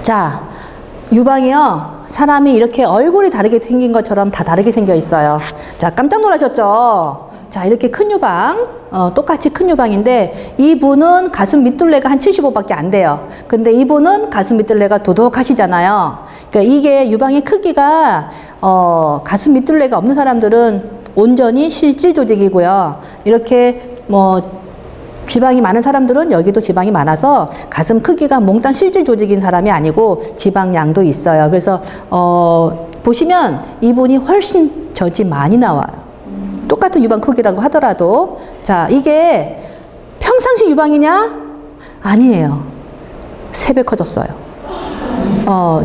자, 유방이요. 사람이 이렇게 얼굴이 다르게 생긴 것처럼 다 다르게 생겨 있어요. 자, 깜짝 놀라셨죠? 자, 이렇게 큰 유방, 똑같이 큰 유방인데 이분은 가슴 밑둘레가 한 75밖에 안 돼요. 근데 이분은 가슴 밑둘레가 도둑하시잖아요. 그러니까 이게 유방의 크기가 가슴 밑둘레가 없는 사람들은 온전히 실질 조직이고요. 이렇게 지방이 많은 사람들은 여기도 지방이 많아서 가슴 크기가 몽땅 실질 조직인 사람이 아니고 지방량도 있어요. 그래서 보시면 이분이 훨씬 젖이 많이 나와요. 똑같은 유방 크기라고 하더라도. 자, 이게 평상시 유방이냐? 아니에요. 3배 커졌어요.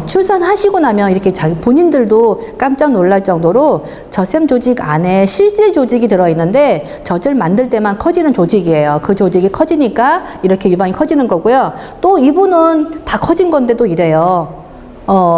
출산하시고 나면 이렇게 본인들도 깜짝 놀랄 정도로 젖샘 조직 안에 실질 조직이 들어있는데 젖을 만들 때만 커지는 조직이에요. 그 조직이 커지니까 이렇게 유방이 커지는 거고요. 또 이분은 다 커진 건데도 이래요.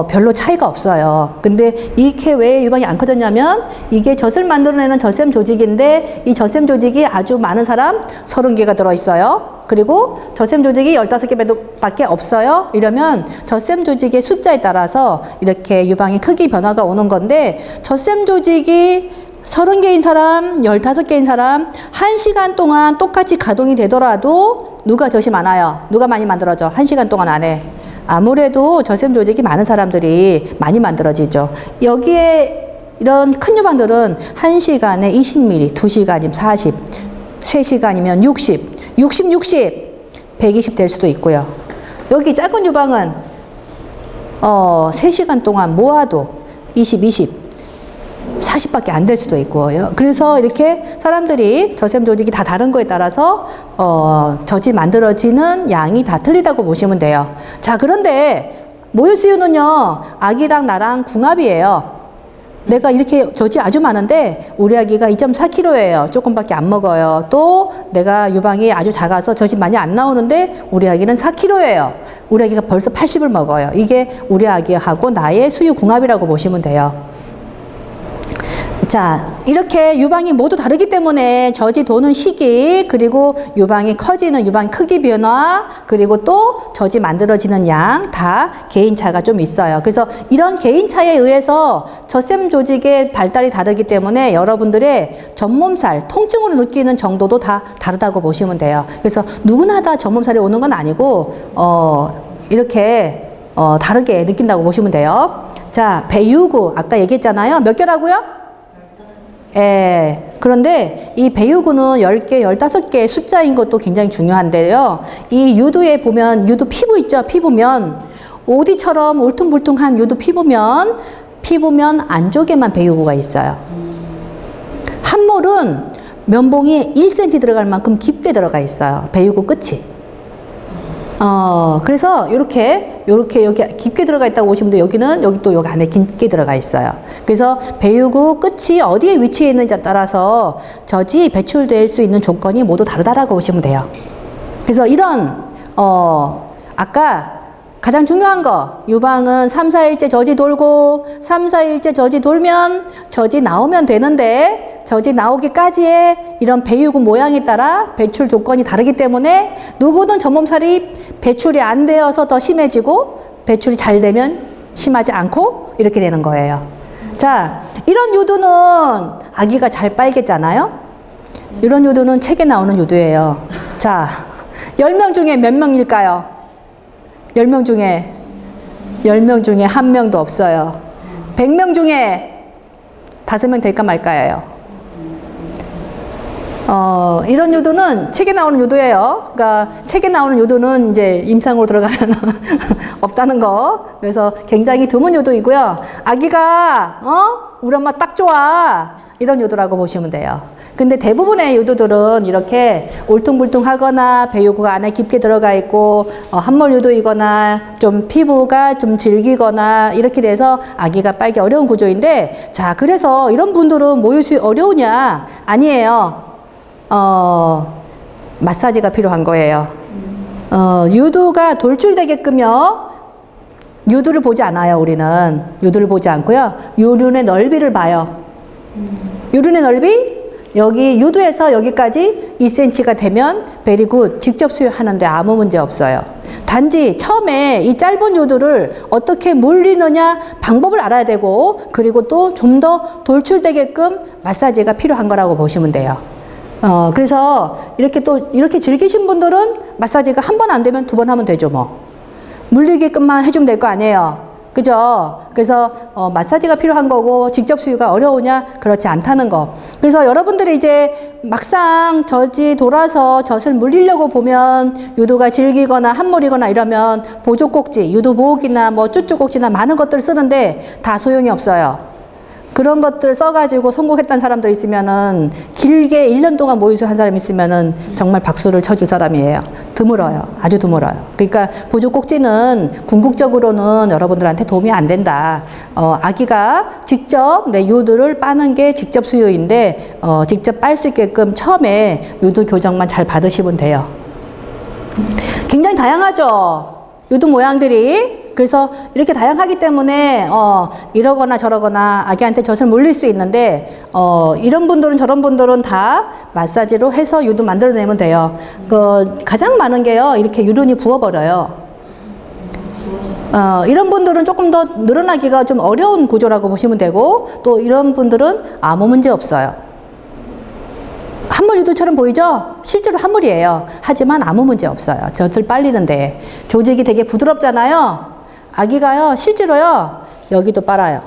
별로 차이가 없어요. 근데 이렇게 왜 유방이 안 커졌냐면 이게 젖을 만들어내는 젖샘 조직인데 이 젖샘 조직이 아주 많은 사람 30개가 들어있어요. 그리고 젖샘 조직이 15개밖에 없어요. 이러면 젖샘 조직의 숫자에 따라서 이렇게 유방의 크기 변화가 오는 건데 젖샘 조직이 30개인 사람, 15개인 사람 1시간 동안 똑같이 가동이 되더라도 누가 젖이 많아요? 누가 많이 만들어져? 1시간 동안 안에. 아무래도 젖샘 조직이 많은 사람들이 많이 만들어지죠. 여기에 이런 큰 유방들은 1시간에 20ml, 2시간이면 40, 3시간이면 60, 120 될 수도 있고요. 여기 작은 유방은 3시간 동안 모아도 20, 40밖에 안 될 수도 있고요. 그래서 이렇게 사람들이 젖샘 조직이 다 다른 거에 따라서 젖이 만들어지는 양이 다 틀리다고 보시면 돼요. 자, 그런데 모유수유는요, 아기랑 나랑 궁합이에요. 내가 이렇게 젖이 아주 많은데 우리 아기가 2.4kg예요. 조금밖에 안 먹어요. 또 내가 유방이 아주 작아서 젖이 많이 안 나오는데 우리 아기는 4kg예요. 우리 아기가 벌써 80을 먹어요. 이게 우리 아기하고 나의 수유 궁합이라고 보시면 돼요. 자, 이렇게 유방이 모두 다르기 때문에 젖이 도는 시기, 그리고 유방이 커지는 유방 크기 변화, 그리고 또 젖이 만들어지는 양 다 개인차가 좀 있어요. 그래서 이런 개인차에 의해서 젖샘 조직의 발달이 다르기 때문에 여러분들의 전몸살, 통증으로 느끼는 정도도 다 다르다고 보시면 돼요. 그래서 누구나 다 전몸살이 오는 건 아니고 이렇게 다르게 느낀다고 보시면 돼요. 자, 배유구 아까 얘기했잖아요. 몇 개라고요? 예. 그런데 이 배유구는 10개, 15개의 숫자인 것도 굉장히 중요한데요. 이 유두에 보면 유두 피부 있죠? 피부면 오디처럼 울퉁불퉁한 유두 피부면 안쪽에만 배유구가 있어요. 한몰은 면봉이 1cm 들어갈 만큼 깊게 들어가 있어요. 배유구 끝이. 그래서 요렇게 여기 깊게 들어가 있다고 보시면 돼요. 여기 또 여기 안에 깊게 들어가 있어요. 그래서 배유구 끝이 어디에 위치해 있는지에 따라서 젖이 배출될 수 있는 조건이 모두 다르다라고 보시면 돼요. 그래서 이런 아까 가장 중요한 거, 유방은 3, 4일째 젖이 돌고 3, 4일째 젖이 돌면 젖이 나오면 되는데 젖이 나오기까지의 이런 배유구 모양에 따라 배출 조건이 다르기 때문에 누구든 전몸살이 배출이 안 되어서 더 심해지고 배출이 잘 되면 심하지 않고 이렇게 되는 거예요. 자, 이런 유두는 아기가 잘 빨겠잖아요. 이런 유두는 책에 나오는 유두예요. 자, 10명 중에 몇 명일까요? 10명 중에 1명도 없어요. 100명 중에 5명 될까 말까예요. 이런 유두는 책에 나오는 유두예요. 그러니까 책에 나오는 유두는 이제 임상으로 들어가면 없다는 거. 그래서 굉장히 드문 유두이고요. 아기가 우리 엄마 딱 좋아. 이런 유두라고 보시면 돼요. 근데 대부분의 유두들은 이렇게 울퉁불퉁하거나 배유구가 안에 깊게 들어가 있고 한몰 유두이거나 좀 피부가 좀 질기거나 이렇게 돼서 아기가 빨기 어려운 구조인데, 자, 그래서 이런 분들은 모유수유 어려우냐? 아니에요. 마사지가 필요한 거예요. 유두가 돌출되게끔요. 유두를 보지 않아요. 우리는 유두를 보지 않고요. 유륜의 넓이를 봐요. 유륜의 넓이 여기 유두에서 여기까지 2cm가 되면 베리굿 직접 수유하는데 아무 문제 없어요. 단지 처음에 이 짧은 유두를 어떻게 물리느냐 방법을 알아야 되고, 그리고 또 좀 더 돌출되게끔 마사지가 필요한 거라고 보시면 돼요. 그래서 이렇게 즐기신 분들은 마사지가 한 번 안 되면 두 번 하면 되죠, 뭐. 물리게끔만 해주면 될 거 아니에요. 그죠? 그래서 마사지가 필요한 거고, 직접 수유가 어려우냐? 그렇지 않다는 거. 그래서 여러분들이 이제 막상 젖이 돌아서 젖을 물리려고 보면 유두가 질기거나 함몰이거나 이러면 보조꼭지, 유두 보호기나 뭐 쭈쭈꼭지나 많은 것들을 쓰는데 다 소용이 없어요. 그런 것들 써가지고 성공했던 사람들 있으면은, 길게 1년 동안 모유수유 한 사람 있으면은 정말 박수를 쳐줄 사람이에요. 드물어요. 아주 드물어요. 그러니까 보조꼭지는 궁극적으로는 여러분들한테 도움이 안 된다. 아기가 직접 내 유두를 빠는 게 직접 수유인데, 직접 빨 수 있게끔 처음에 유두 교정만 잘 받으시면 돼요. 굉장히 다양하죠? 유두 모양들이. 그래서 이렇게 다양하기 때문에 이러거나 저러거나 아기한테 젖을 물릴 수 있는데, 이런 분들은 저런 분들은 다 마사지로 해서 유두 만들어내면 돼요. 가장 많은 게요, 이렇게 유륜이 부어버려요. 이런 분들은 조금 더 늘어나기가 좀 어려운 구조라고 보시면 되고, 또 이런 분들은 아무 문제 없어요. 함몰 유두처럼 보이죠? 실제로 함몰이에요. 하지만 아무 문제 없어요. 젖을 빨리는데. 조직이 되게 부드럽잖아요. 아기가요, 실제로요, 여기도 빨아요.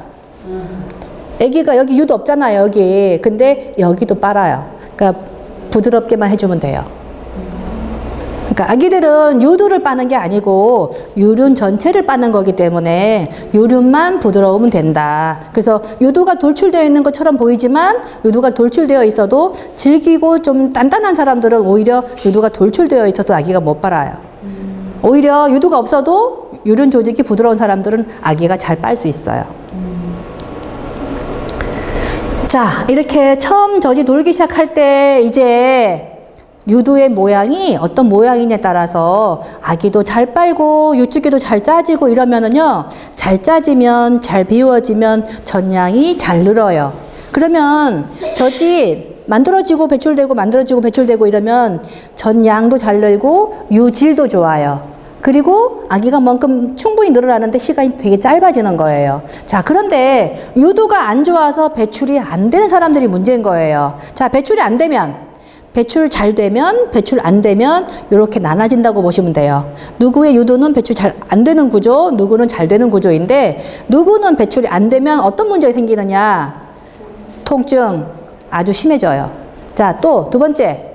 아기가 여기 유두 없잖아요, 여기. 근데 여기도 빨아요. 그러니까 부드럽게만 해주면 돼요. 그러니까 아기들은 유두를 빠는 게 아니고 유륜 전체를 빠는 거기 때문에 유륜만 부드러우면 된다. 그래서 유두가 돌출되어 있는 것처럼 보이지만, 유두가 돌출되어 있어도 질기고 좀 단단한 사람들은 오히려 유두가 돌출되어 있어도 아기가 못 빨아요. 오히려 유두가 없어도 유륜 조직이 부드러운 사람들은 아기가 잘 빨 수 있어요. 자, 이렇게 처음 젖이 돌기 시작할 때 이제 유두의 모양이 어떤 모양이냐에 따라서 아기도 잘 빨고 유축기도 잘 짜지고 이러면은요, 잘 짜지면, 잘 비워지면 전량이 잘 늘어요. 그러면 젖이 만들어지고 배출되고 만들어지고 배출되고 이러면 전량도 잘 늘고 유질도 좋아요. 그리고 아기가 만큼 충분히 늘어나는데 시간이 되게 짧아지는 거예요. 자, 그런데 유두가 안 좋아서 배출이 안 되는 사람들이 문제인 거예요. 자, 배출이 안 되면, 배출 잘 되면, 배출 안 되면 이렇게 나눠진다고 보시면 돼요. 누구의 유두는 배출 잘 안 되는 구조, 누구는 잘 되는 구조인데, 누구는 배출이 안 되면 어떤 문제가 생기느냐? 통증 아주 심해져요. 자, 또 두 번째,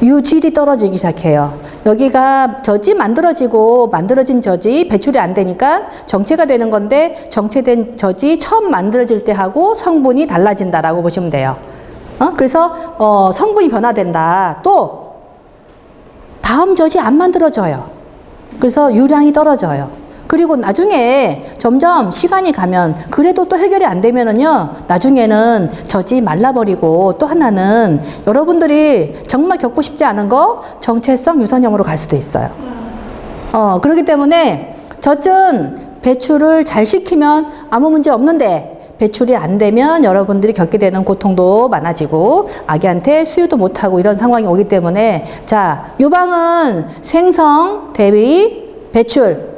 유질이 떨어지기 시작해요. 여기가 젖이 만들어진 젖이 배출이 안 되니까 정체가 되는 건데, 정체된 젖이 처음 만들어질 때 하고 성분이 달라진다라고 보시면 돼요. 그래서 성분이 변화된다. 또 다음 젖이 안 만들어져요. 그래서 유량이 떨어져요. 그리고 나중에 점점 시간이 가면, 그래도 또 해결이 안 되면은요, 나중에는 젖이 말라버리고, 또 하나는 여러분들이 정말 겪고 싶지 않은 거, 정체성 유선형으로 갈 수도 있어요. 그렇기 때문에 젖은 배출을 잘 시키면 아무 문제 없는데, 배출이 안 되면 여러분들이 겪게 되는 고통도 많아지고 아기한테 수유도 못하고 이런 상황이 오기 때문에, 자, 유방은 생성, 대비, 배출.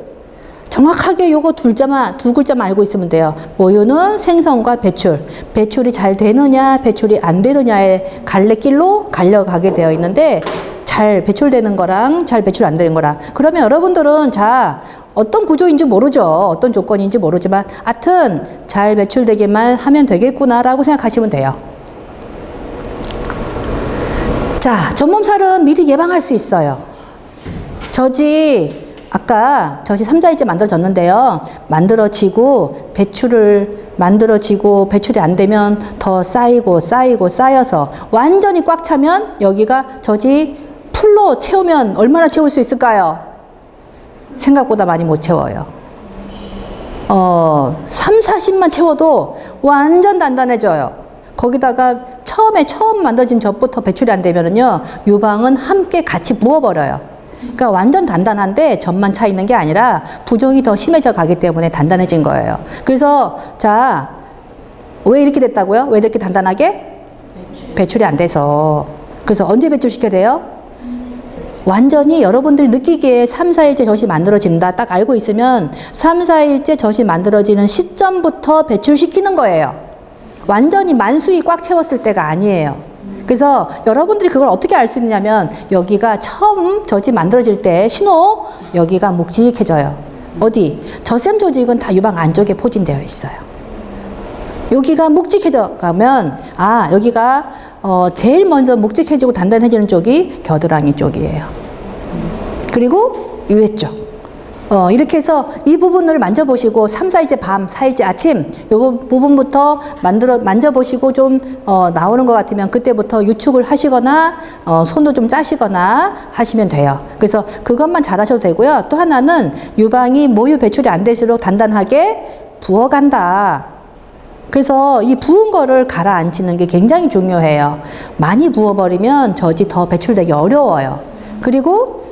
정확하게 요거 두 글자만 알고 있으면 돼요. 모유는 생성과 배출. 배출이 잘 되느냐, 배출이 안 되느냐의 갈래길로 갈려가게 되어 있는데, 잘 배출되는 거랑 잘 배출 안 되는 거랑. 그러면 여러분들은 자, 어떤 구조인지 모르죠. 어떤 조건인지 모르지만, 하여튼 잘 배출되기만 하면 되겠구나라고 생각하시면 돼요. 자, 전몸살은 미리 예방할 수 있어요. 아까 젖이 3자일째 만들어졌는데요. 만들어지고 배출이 안 되면 더 쌓여서 완전히 꽉 차면, 여기가 젖이 풀로 채우면 얼마나 채울 수 있을까요? 생각보다 많이 못 채워요. 3, 40만 채워도 완전 단단해져요. 거기다가 처음 만들어진 젖부터 배출이 안 되면은요, 유방은 함께 같이 부어버려요. 그러니까 완전 단단한데 젖만 차 있는 게 아니라 부종이 더 심해져 가기 때문에 단단해진 거예요. 그래서 자, 왜 이렇게 됐다고요? 왜 이렇게 단단하게? 배출이 안 돼서. 그래서 언제 배출시켜야 돼요? 완전히 여러분들이 느끼기에 3, 4일째 젖이 만들어진다 딱 알고 있으면 3, 4일째 젖이 만들어지는 시점부터 배출시키는 거예요. 완전히 만수이 꽉 채웠을 때가 아니에요. 그래서 여러분들이 그걸 어떻게 알 수 있냐면 여기가 처음 젖이 만들어질 때 신호, 여기가 묵직해져요. 어디? 젖샘 조직은 다 유방 안쪽에 포진되어 있어요. 여기가 묵직해져 가면 아 여기가 제일 먼저 묵직해지고 단단해지는 쪽이 겨드랑이 쪽이에요. 그리고 위쪽. 이렇게 해서 이 부분을 만져보시고 3, 4일째 밤, 4일째 아침 요 부분부터 만져보시고 좀 나오는 것 같으면 그때부터 유축을 하시거나 손도 좀 짜시거나 하시면 돼요. 그래서 그것만 잘 하셔도 되고요. 또 하나는 유방이 모유 배출이 안 될수록 단단하게 부어간다. 그래서 이 부은 거를 가라앉히는 게 굉장히 중요해요. 많이 부어버리면 젖이 더 배출되기 어려워요. 그리고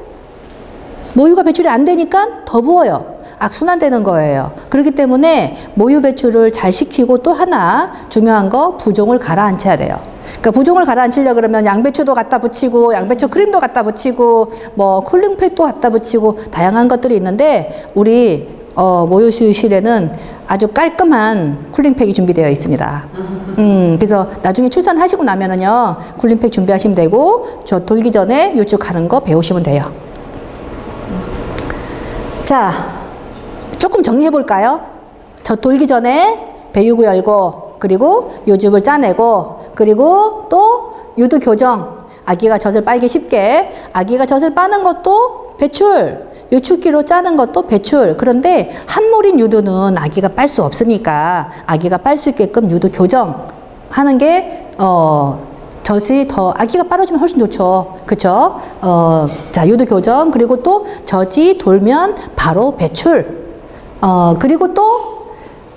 모유가 배출이 안 되니까 더 부어요. 악순환되는 거예요. 그렇기 때문에 모유 배출을 잘 시키고 또 하나 중요한 거 부종을 가라앉혀야 돼요. 그러니까 부종을 가라앉히려고 그러면 양배추도 갖다 붙이고 양배추 크림도 갖다 붙이고 뭐 쿨링팩도 갖다 붙이고 다양한 것들이 있는데 우리 모유수유실에는 아주 깔끔한 쿨링팩이 준비되어 있습니다. 그래서 나중에 출산하시고 나면은요 쿨링팩 준비하시면 되고 저 돌기 전에 유축하는 거 배우시면 돼요. 자, 조금 정리해 볼까요? 젖 돌기 전에 배유구 열고 그리고 요즙을 짜내고 그리고 또 유두 교정, 아기가 젖을 빨기 쉽게 아기가 젖을 빠는 것도 배출, 유축기로 짜는 것도 배출. 그런데 한몰인 유두는 아기가 빨 수 없으니까 아기가 빨 수 있게끔 유두 교정하는 게 젖이 더 아기가 빨아주면 훨씬 좋죠. 그쵸? 자, 유두 교정 그리고 또 젖이 돌면 바로 배출. 그리고 또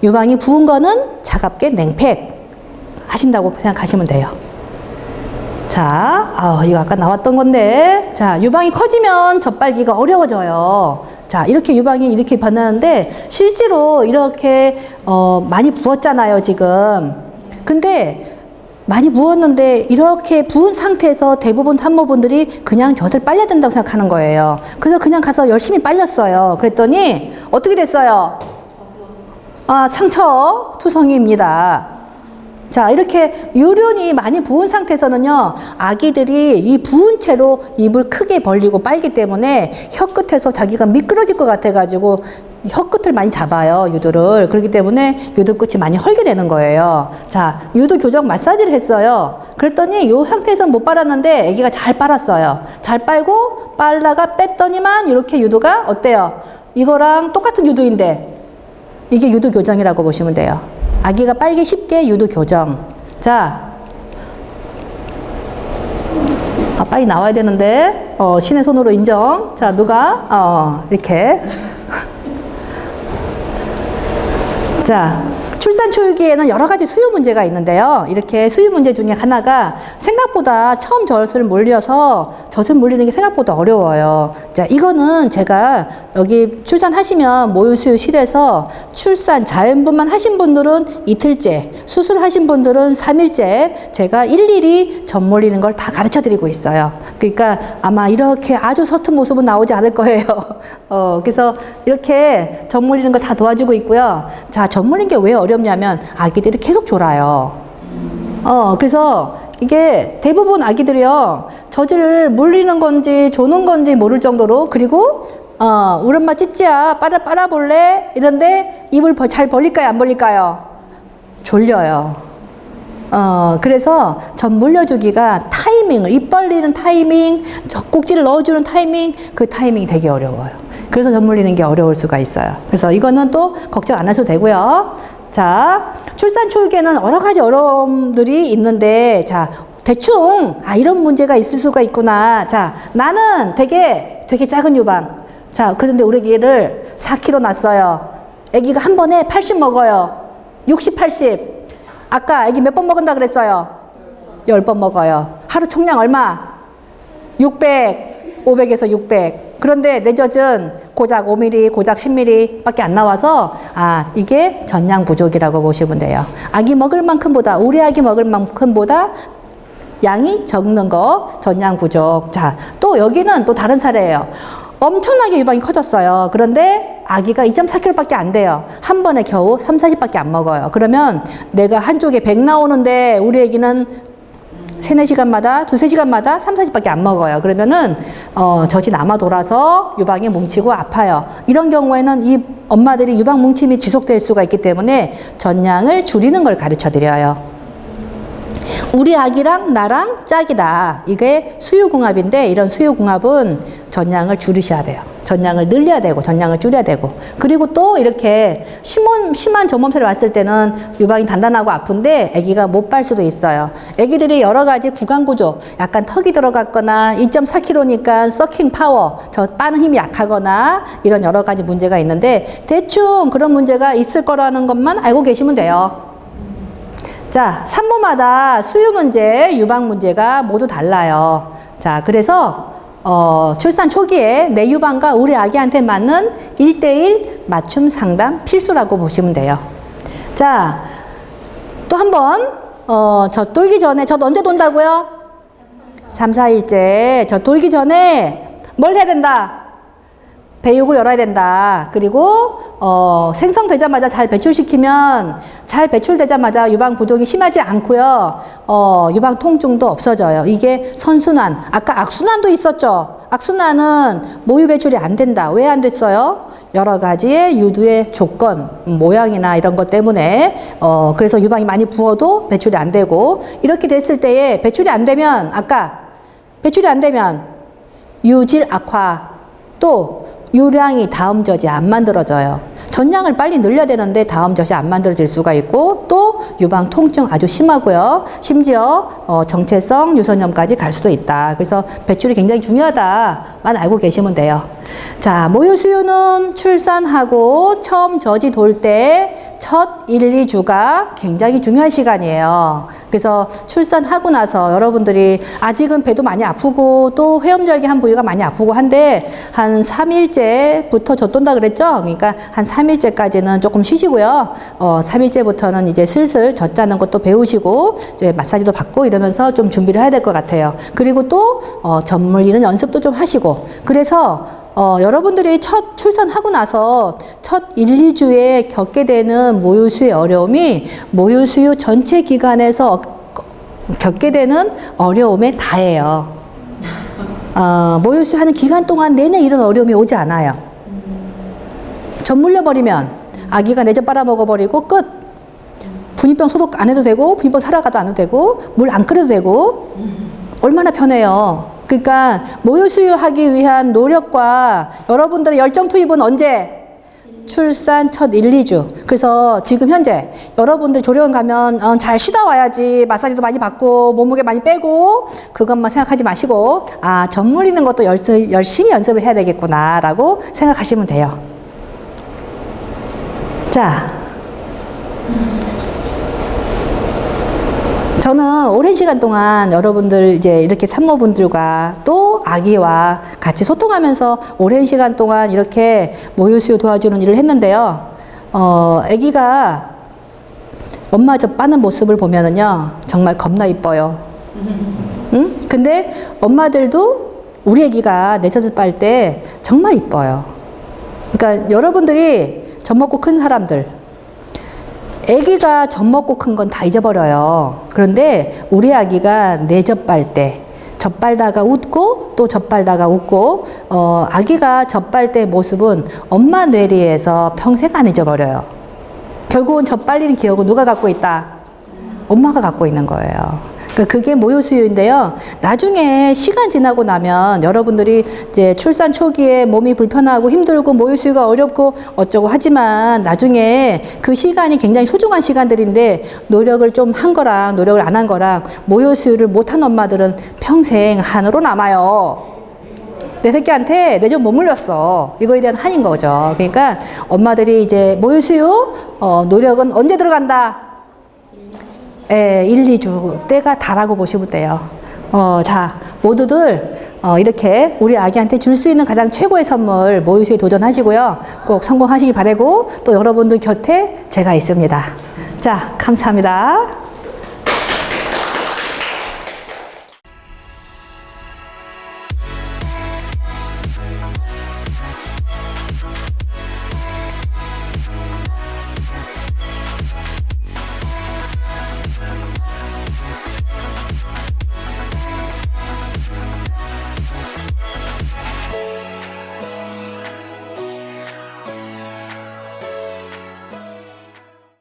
유방이 부은 거는 차갑게 냉팩 하신다고 생각하시면 돼요. 자, 이거 아까 나왔던 건데, 자, 유방이 커지면 젖빨기가 어려워져요. 자, 이렇게 유방이 이렇게 변하는데, 실제로 이렇게, 많이 부었잖아요, 지금. 근데, 많이 부었는데, 이렇게 부은 상태에서 대부분 산모분들이 그냥 젖을 빨려야 된다고 생각하는 거예요. 그래서 그냥 가서 열심히 빨렸어요. 그랬더니, 어떻게 됐어요? 상처 투성이입니다. 자, 이렇게 유륜이 많이 부은 상태에서는요, 아기들이 이 부은 채로 입을 크게 벌리고 빨기 때문에 혀끝에서 자기가 미끄러질 것 같아가지고 혀끝을 많이 잡아요, 유두를. 그렇기 때문에 유두 끝이 많이 헐게 되는 거예요. 자, 유두 교정 마사지를 했어요. 그랬더니 이 상태에서 못 빨았는데 아기가 잘 빨았어요. 잘 빨고 빨다가 뺐더니만 이렇게 유두가 어때요? 이거랑 똑같은 유두인데 이게 유두 교정이라고 보시면 돼요. 아기가 빨기 쉽게 유두 교정. 자, 빨리 나와야 되는데, 신의 손으로 인정. 자, 누가, 이렇게. 자, 출산 초기에는 여러 가지 수유 문제가 있는데요. 이렇게 수유 문제 중에 하나가 생각보다 처음 젖을 물려서 젖을 물리는 게 생각보다 어려워요. 자, 이거는 제가 여기 출산하시면 모유수유실에서 출산 자연분만 하신 분들은 이틀째, 수술하신 분들은 3일째 제가 일일이 젖 물리는 걸 다 가르쳐 드리고 있어요. 그러니까 아마 이렇게 아주 서툰 모습은 나오지 않을 거예요. 그래서 이렇게 젖 물리는 걸 다 도와주고 있고요. 자, 젖 물리는 게 왜 어렵냐면 아기들이 계속 졸아요. 그래서 이게 대부분 아기들이요, 젖을 물리는 건지 조는 건지 모를 정도로, 그리고 우리 엄마 찌찌야 빨아볼래? 이런데 입을 잘 벌릴까요, 안 벌릴까요? 졸려요. 그래서 젖 물려주기가 타이밍을, 입 벌리는 타이밍, 젖꼭지를 넣어주는 타이밍, 그 타이밍이 되게 어려워요. 그래서 젖 물리는 게 어려울 수가 있어요. 그래서 이거는 또 걱정 안 하셔도 되고요. 자, 출산 초기에는 여러 가지 어려움들이 있는데, 자, 대충, 이런 문제가 있을 수가 있구나. 자, 나는 되게 작은 유방. 자, 그런데 우리 애기를 4kg 낳았어요. 애기가 한 번에 80 먹어요. 60, 80. 아까 애기 몇 번 먹은다 그랬어요? 10번 먹어요. 하루 총량 얼마? 600, 500에서 600. 그런데 내 젖은 고작 5mm, 고작 10mm 밖에 안 나와서 이게 전량 부족이라고 보시면 돼요. 아기 먹을 만큼보다, 우리 아기 먹을 만큼보다 양이 적는 거, 전량 부족. 자, 또 여기는 또 다른 사례예요. 엄청나게 유방이 커졌어요. 그런데 아기가 2.4kg밖에 안 돼요. 한 번에 겨우 3, 40밖에 안 먹어요. 그러면 내가 한쪽에 100 나오는데 우리 아기는 3, 4시간마다, 2, 3시간마다 3, 40밖에 안 먹어요. 그러면은 젖이 남아 돌아서 유방이 뭉치고 아파요. 이런 경우에는 이 엄마들이 유방 뭉침이 지속될 수가 있기 때문에 전량을 줄이는 걸 가르쳐 드려요. 우리 아기랑 나랑 짝이다. 이게 수유궁합인데 이런 수유궁합은 전량을 줄이셔야 돼요. 전량을 늘려야 되고 전량을 줄여야 되고, 그리고 또 이렇게 심한 전몸살이 왔을 때는 유방이 단단하고 아픈데 아기가 못 발 수도 있어요. 아기들이 여러 가지 구강 구조, 약간 턱이 들어갔거나 2.4kg니까 서킹 파워, 저 빠는 힘이 약하거나 이런 여러 가지 문제가 있는데 대충 그런 문제가 있을 거라는 것만 알고 계시면 돼요. 자, 산모마다 수유 문제, 유방 문제가 모두 달라요. 자, 그래서 출산 초기에 내 유방과 우리 아기한테 맞는 1:1 맞춤 상담 필수라고 보시면 돼요. 자, 또 한 번, 젖 돌기 전에, 젖 언제 돈다고요? 3, 4일째. 젖 돌기 전에 뭘 해야 된다? 배육을 열어야 된다. 그리고 생성되자마자 잘 배출시키면, 잘 배출되자마자 유방 부종이 심하지 않고요. 유방 통증도 없어져요. 이게 선순환. 아까 악순환도 있었죠. 악순환은 모유 배출이 안 된다. 왜 안 됐어요? 여러 가지의 유두의 조건, 모양이나 이런 것 때문에 그래서 유방이 많이 부어도 배출이 안 되고, 이렇게 됐을 때에 배출이 안 되면, 아까 배출이 안 되면 유질 악화, 또 유량이 다음 젖이 안 만들어져요. 전량을 빨리 늘려야 되는데 다음 젖이 안 만들어질 수가 있고, 또 유방 통증 아주 심하고요. 심지어 정체성 유선염까지 갈 수도 있다. 그래서 배출이 굉장히 중요하다만 알고 계시면 돼요. 자, 모유 수유는 출산하고 처음 젖이 돌 때 첫 1, 2주가 굉장히 중요한 시간이에요. 그래서 출산하고 나서 여러분들이 아직은 배도 많이 아프고 또 회음절개한 부위가 많이 아프고 한데 한 3일째부터 젖 돈다 그랬죠? 그러니까 한 3일째까지는 조금 쉬시고요. 3일째부터는 이제 슬슬 젖 짜는 것도 배우시고 이제 마사지도 받고 이러면서 좀 준비를 해야 될 것 같아요. 그리고 또 젖 물리는 연습도 좀 하시고, 그래서 여러분들이 첫 출산하고 나서 첫 1, 2주에 겪게 되는 모유수유의 어려움이 모유수유 전체 기간에서 겪게 되는 어려움의 다예요. 모유수유하는 기간 동안 내내 이런 어려움이 오지 않아요. 젖 물려버리면 아기가 내젖 빨아먹어버리고 끝. 분유병 소독 안 해도 되고 분유병 살아가도 안 해도 되고 물 안 끓여도 되고 얼마나 편해요. 그러니까 모유 수유하기 위한 노력과 여러분들의 열정 투입은 언제? 출산 첫 1, 2주. 그래서 지금 현재 여러분들 조리원 가면 잘 쉬다 와야지, 마사지도 많이 받고 몸무게 많이 빼고 그것만 생각하지 마시고, 젖 물리는 것도 열심히 연습을 해야 되겠구나 라고 생각하시면 돼요. 자, 저는 오랜 시간 동안 여러분들 이제 이렇게 산모분들과 또 아기와 같이 소통하면서 오랜 시간 동안 이렇게 모유수유 도와주는 일을 했는데요. 아기가 엄마 젖 빠는 모습을 보면은요, 정말 겁나 이뻐요. 응? 근데 엄마들도 우리 아기가 내 젖을 빨 때 정말 이뻐요. 그러니까 여러분들이 젖 먹고 큰 사람들, 아기가 젖 먹고 큰 건 다 잊어버려요. 그런데 우리 아기가 내 젖 빨 때, 젖 빨다가 웃고 또 젖 빨다가 웃고, 아기가 젖 빨 때의 모습은 엄마 뇌리에서 평생 안 잊어버려요. 결국은 젖 빨리는 기억은 누가 갖고 있다? 엄마가 갖고 있는 거예요. 그게 모유수유인데요. 나중에 시간 지나고 나면 여러분들이 이제 출산 초기에 몸이 불편하고 힘들고 모유수유가 어렵고 어쩌고 하지만 나중에 그 시간이 굉장히 소중한 시간들인데 노력을 좀 한 거랑 노력을 안 한 거랑 모유수유를 못한 엄마들은 평생 한으로 남아요. 내 새끼한테 내 젖 못 물렸어. 이거에 대한 한인 거죠. 그러니까 엄마들이 이제 모유수유 노력은 언제 들어간다? 1, 2주 때가 다라고 보시면 돼요. 자, 모두들 이렇게 우리 아기한테 줄 수 있는 가장 최고의 선물 모유수유에 도전하시고요. 꼭 성공하시길 바라고, 또 여러분들 곁에 제가 있습니다. 자, 감사합니다.